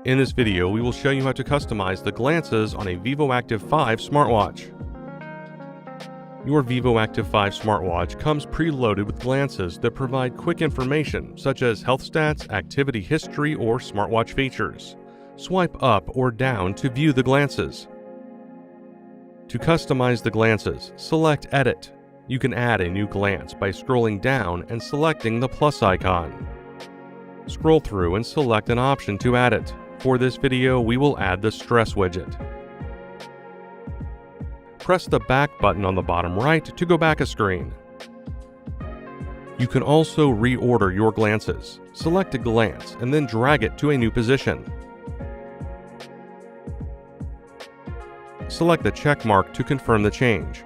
In this video, we will show you how to customize the glances on a vívoactive 5 smartwatch. Your vívoactive 5 smartwatch comes preloaded with glances that provide quick information such as health stats, activity history, or smartwatch features. Swipe up or down to view the glances. To customize the glances, select Edit. You can add a new glance by scrolling down and selecting the plus icon. Scroll through and select an option to add it. For this video, we will add the stress widget. Press the back button on the bottom right to go back a screen. You can also reorder your glances. Select a glance and then drag it to a new position. Select the check mark to confirm the change.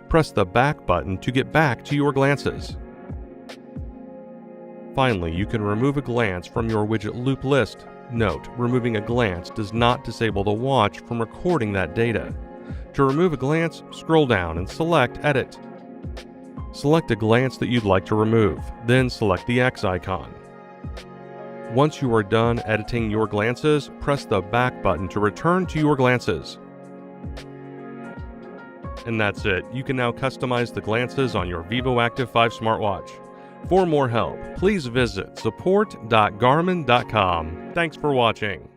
Press the back button to get back to your glances. Finally, you can remove a glance from your widget loop list. Note, removing a glance does not disable the watch from recording that data. To remove a glance, scroll down and select Edit. Select a glance that you'd like to remove, then select the X icon. Once you are done editing your glances, press the back button to return to your glances. And that's it. You can now customize the glances on your vívoactive 5 smartwatch. For more help, please visit support.garmin.com. Thanks for watching.